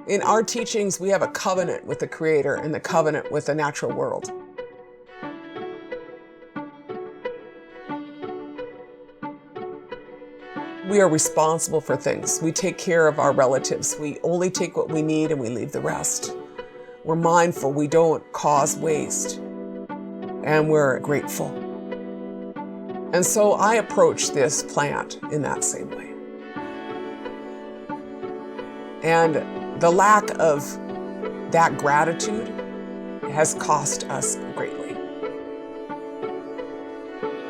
In our teachings, we have a covenant with the Creator and the covenant with the natural world. We are responsible for things. We take care of our relatives. We only take what we need and we leave the rest. We're mindful. We don't cause waste. And we're grateful. And so I approach this plant in that same way. And the lack of that gratitude has cost us greatly.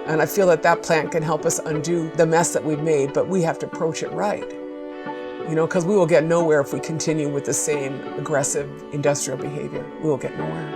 And I feel that that plant can help us undo the mess that we've made, but we have to approach it right. You know, because we will get nowhere if we continue with the same aggressive industrial behavior. We will get nowhere.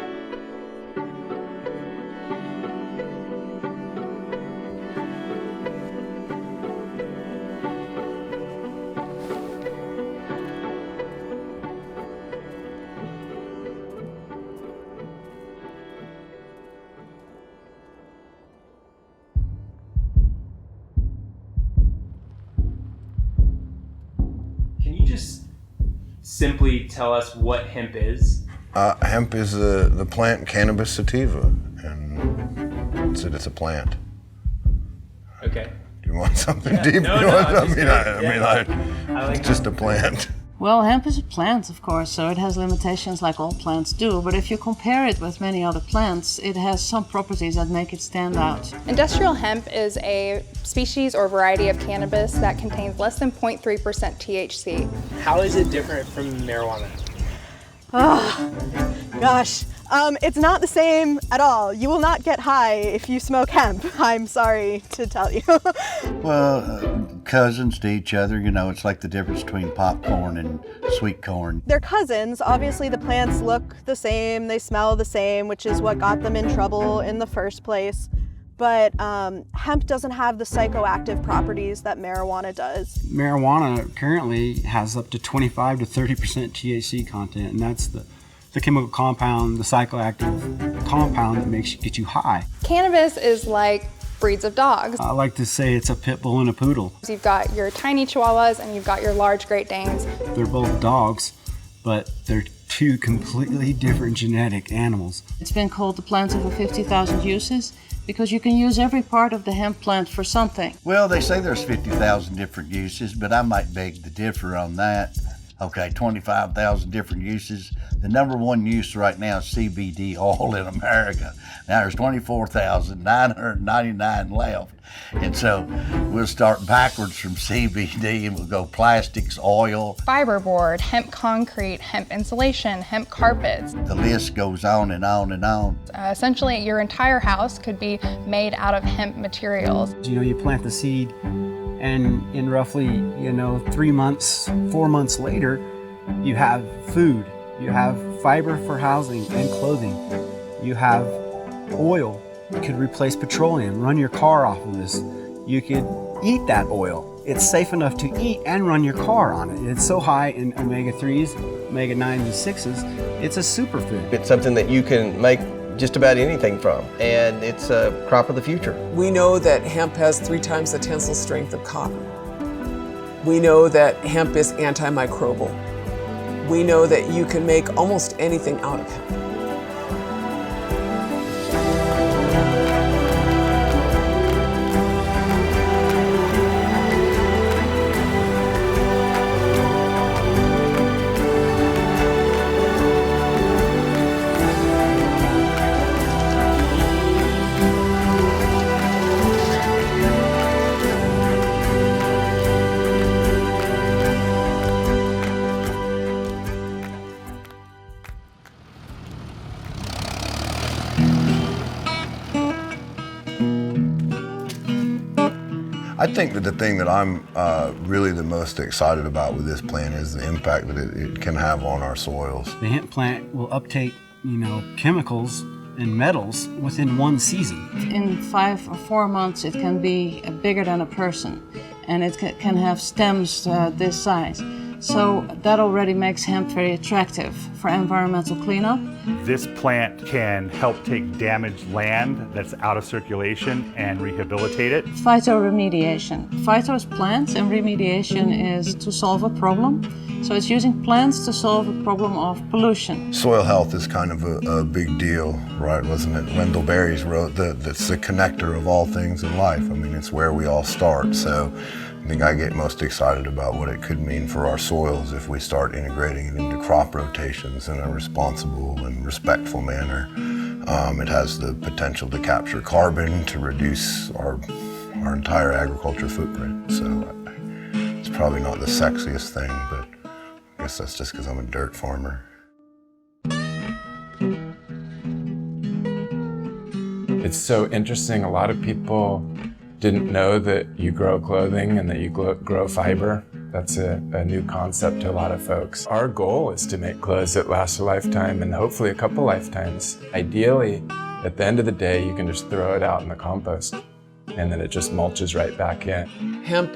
Simply tell us what hemp is? Hemp is the plant Cannabis sativa, and it's a plant. Okay. Do you want something deep? No, It's just a plant. Well, hemp is a plant, of course, so it has limitations like all plants do, but if you compare it with many other plants, it has some properties that make it stand out. Industrial hemp is a species or variety of cannabis that contains less than 0.3% THC. How is it different from marijuana? Oh, gosh. It's not the same at all. You will not get high if you smoke hemp. I'm sorry to tell you. Well, cousins to each other, you know, it's like the difference between popcorn and sweet corn. They're cousins. Obviously, the plants look the same, they smell the same, which is what got them in trouble in the first place. But hemp doesn't have the psychoactive properties that marijuana does. Marijuana currently has up to 25 to 30% THC content, and that's the chemical compound, the psychoactive compound that gets you high. Cannabis is like breeds of dogs. I like to say it's a pit bull and a poodle. You've got your tiny Chihuahuas and you've got your large Great Danes. They're both dogs, but they're two completely different genetic animals. It's been called the plant over 50,000 uses because you can use every part of the hemp plant for something. Well, they say there's 50,000 different uses, but I might beg to differ on that. Okay, 25,000 different uses. The number one use right now is CBD oil in America. Now there's 24,999 left. And so we'll start backwards from CBD and we'll go plastics, oil. Fiberboard, hemp concrete, hemp insulation, hemp carpets. The list goes on and on and on. Essentially, your entire house could be made out of hemp materials. You know, you plant the seed, and in roughly, 3 months, 4 months later, you have food, you have fiber for housing and clothing, you have oil. You could replace petroleum, run your car off of this. You could eat that oil. It's safe enough to eat and run your car on it. It's so high in omega-3s, omega-9s and 6s, it's a superfood. It's something that you can make just about anything from, and it's a crop of the future. We know that hemp has 3 times the tensile strength of cotton. We know that hemp is antimicrobial. We know that you can make almost anything out of hemp. I think that the thing that I'm really the most excited about with this plant is the impact that it can have on our soils. The hemp plant will uptake, chemicals and metals within 1 season. In 5 or 4 months, it can be bigger than a person, and it can have stems this size. So that already makes hemp very attractive for environmental cleanup. This plant can help take damaged land that's out of circulation and rehabilitate it. Phytoremediation. Phyto is plants and remediation is to solve a problem. So it's using plants to solve a problem of pollution. Soil health is kind of a big deal, right? Wasn't it? Wendell Berry's wrote that's the connector of all things in life. I mean, it's where we all start. So I think I get most excited about what it could mean for our soils if we start integrating it into crop rotations in a responsible and respectful manner. It has the potential to capture carbon, to reduce our entire agriculture footprint. So it's probably not the sexiest thing, but I guess that's just because I'm a dirt farmer. It's so interesting. A lot of people didn't know that you grow clothing and that you grow fiber. That's a new concept to a lot of folks. Our goal is to make clothes that last a lifetime and hopefully a couple lifetimes. Ideally, at the end of the day, you can just throw it out in the compost and then it just mulches right back in. Hemp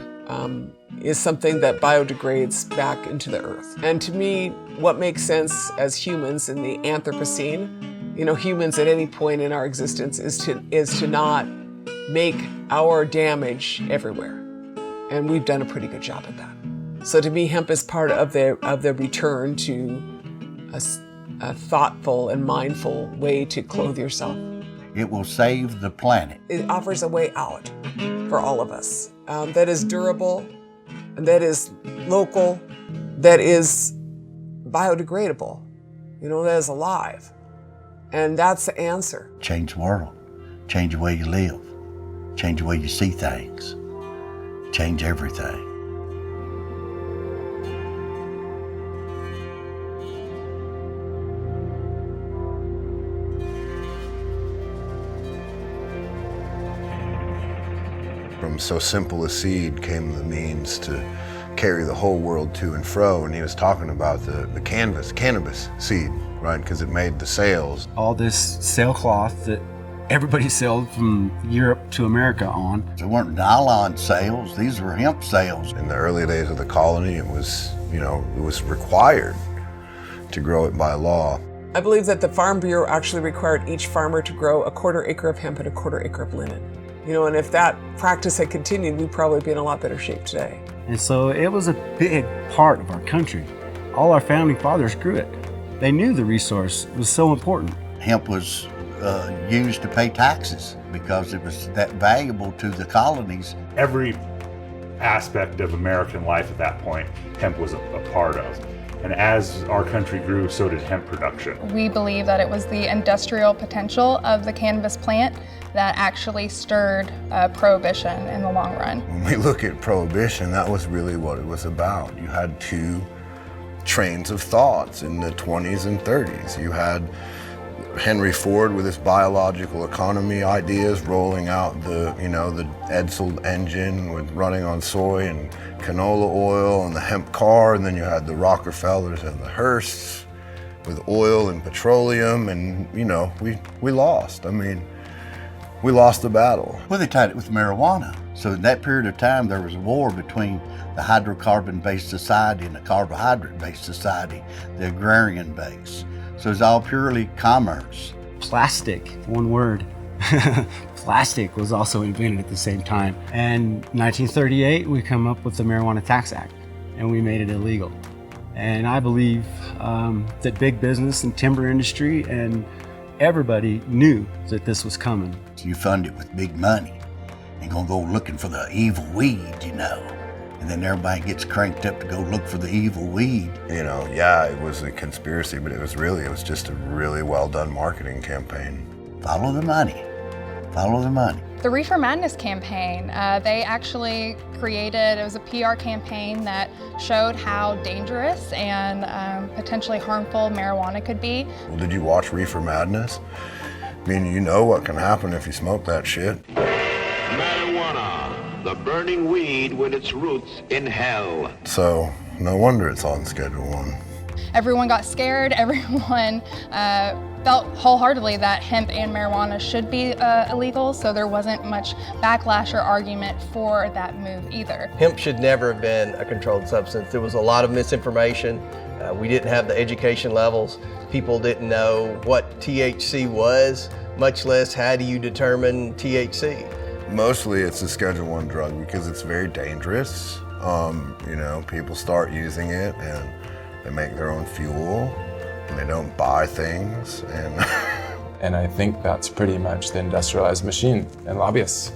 is something that biodegrades back into the earth. And to me, what makes sense as humans in the Anthropocene, humans at any point in our existence is to not make our damage everywhere. And we've done a pretty good job at that. So to me, hemp is part of the return to a thoughtful and mindful way to clothe yourself. It will save the planet. It offers a way out for all of us that is durable, that is local, that is biodegradable, that is alive. And that's the answer. Change the world, change the way you live, change the way you see things, change everything. From so simple a seed came the means to carry the whole world to and fro, and he was talking about the cannabis seed, right? Because it made the sails. All this sailcloth that everybody sailed from Europe to America on. They weren't nylon sails, these were hemp sails. In the early days of the colony, it was required to grow it by law. I believe that the Farm Bureau actually required each farmer to grow a 1/4 acre of hemp and a 1/4 acre of linen. And if that practice had continued, we'd probably be in a lot better shape today. And so it was a big part of our country. All our founding fathers grew it. They knew the resource was so important. Hemp was used to pay taxes because it was that valuable to the colonies. Every aspect of American life at that point, hemp was a part of. And as our country grew, so did hemp production. We believe that it was the industrial potential of the cannabis plant that actually stirred prohibition in the long run. When we look at prohibition, that was really what it was about. You had two trains of thoughts in the 20s and 30s. You had Henry Ford with his biological economy ideas, rolling out the Edsel engine with running on soy and canola oil and the hemp car, and then you had the Rockefellers and the Hearsts with oil and petroleum, and we lost. I mean, we lost the battle. Well, they tied it with marijuana. So in that period of time, there was a war between the hydrocarbon-based society and the carbohydrate-based society, the agrarian base. So it's all purely commerce. Plastic, one word. Plastic was also invented at the same time. And 1938, we come up with the Marijuana Tax Act, and we made it illegal. And I believe that big business and timber industry and everybody knew that this was coming. You fund it with big money. You're gonna go looking for the evil weed, and then everybody gets cranked up to go look for the evil weed. It was a conspiracy, but it was just a really well done marketing campaign. Follow the money. Follow the money. The Reefer Madness campaign, they actually created, it was a PR campaign that showed how dangerous and potentially harmful marijuana could be. Well, did you watch Reefer Madness? I mean, you know what can happen if you smoke that shit. Marijuana, the burning weed with its roots in hell. So, no wonder it's on Schedule 1. Everyone got scared, everyone felt wholeheartedly that hemp and marijuana should be illegal, so there wasn't much backlash or argument for that move either. Hemp should never have been a controlled substance. There was a lot of misinformation. We didn't have the education levels. People didn't know what THC was, much less how do you determine THC. Mostly it's a Schedule I drug because it's very dangerous. People start using it and they make their own fuel and they don't buy things. And I think that's pretty much the industrialized machine and lobbyists.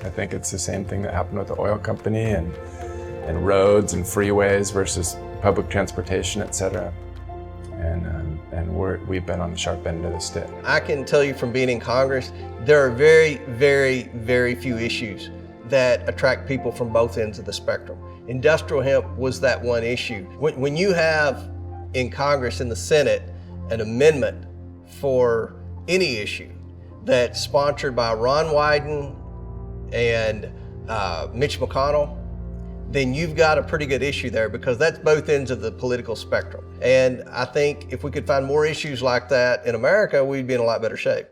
I think it's the same thing that happened with the oil company and roads and freeways versus public transportation, et cetera. And we've been on the sharp end of the stick. I can tell you from being in Congress, there are very, very, very few issues that attract people from both ends of the spectrum. Industrial hemp was that one issue. When you have in Congress, in the Senate, an amendment for any issue that's sponsored by Ron Wyden and Mitch McConnell, then you've got a pretty good issue there because that's both ends of the political spectrum. And I think if we could find more issues like that in America, we'd be in a lot better shape.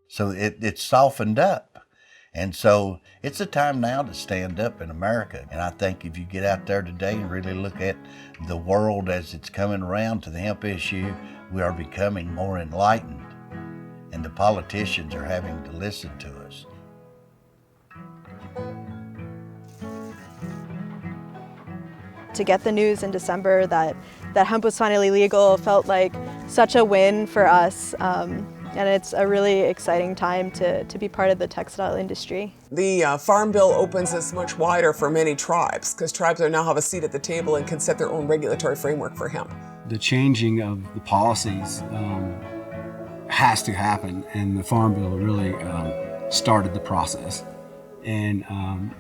So it's softened up. And so it's a time now to stand up in America. And I think if you get out there today and really look at the world as it's coming around to the hemp issue, we are becoming more enlightened. And the politicians are having to listen to us. To get the news in December that hemp was finally legal felt like such a win for us. And it's a really exciting time to be part of the textile industry. The Farm Bill opens us much wider for many tribes because tribes now have a seat at the table and can set their own regulatory framework for hemp. The changing of the policies has to happen, and the Farm Bill really started the process. And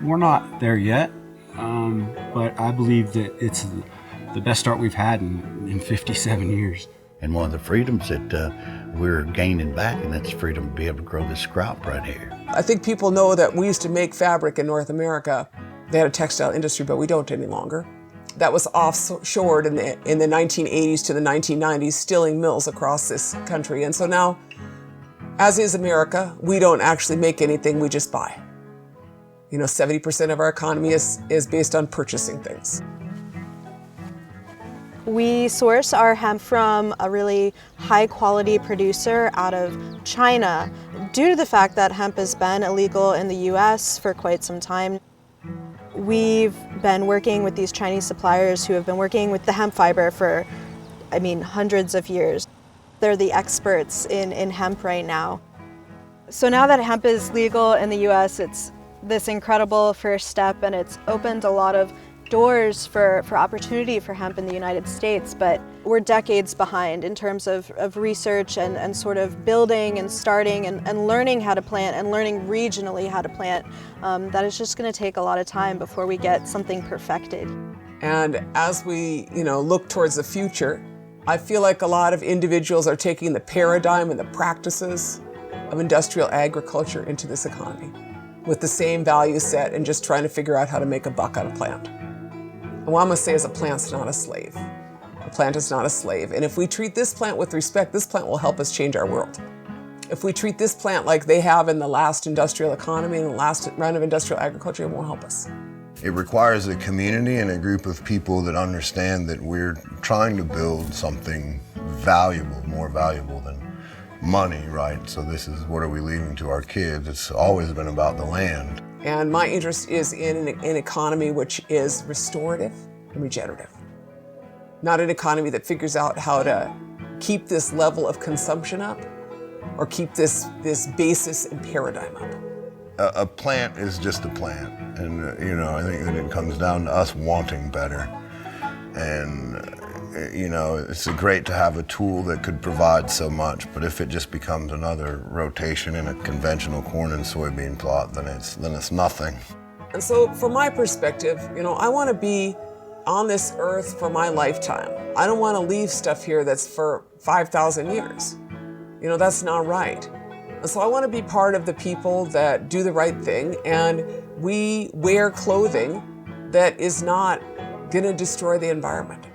we're not there yet, but I believe that it's the best start we've had in 57 years. And one of the freedoms that we're gaining back, and that's the freedom to be able to grow this crop right here. I think people know that we used to make fabric in North America. They had a textile industry, but we don't any longer. That was offshored in the 1980s to the 1990s, stilling mills across this country. And so now, as is America, we don't actually make anything, we just buy. 70% of our economy is based on purchasing things. We source our hemp from a really high quality producer out of China. Due to the fact that hemp has been illegal in the US for quite some time, we've been working with these Chinese suppliers who have been working with the hemp fiber for, hundreds of years. They're the experts in hemp right now. So now that hemp is legal in the US, it's this incredible first step, and it's opened a lot of doors for opportunity for hemp in the United States, but we're decades behind in terms of research and sort of building and starting and learning how to plant and learning regionally how to plant. That is just going to take a lot of time before we get something perfected. And as we look towards the future, I feel like a lot of individuals are taking the paradigm and the practices of industrial agriculture into this economy with the same value set and just trying to figure out how to make a buck on a plant. And what I'm going to say is a plant's not a slave. A plant is not a slave. And if we treat this plant with respect, this plant will help us change our world. If we treat this plant like they have in the last industrial economy and the last round of industrial agriculture, it won't help us. It requires a community and a group of people that understand that we're trying to build something valuable, more valuable than money, right? So this is, what are we leaving to our kids? It's always been about the land. And my interest is in an economy which is restorative and regenerative. Not an economy that figures out how to keep this level of consumption up or keep this basis and paradigm up. A plant is just a plant. And, I think that it comes down to us wanting better. And, it's great to have a tool that could provide so much, but if it just becomes another rotation in a conventional corn and soybean plot, then it's nothing. And so from my perspective, I want to be on this earth for my lifetime. I don't want to leave stuff here that's for 5,000 years. That's not right. And so I want to be part of the people that do the right thing, and we wear clothing that is not going to destroy the environment.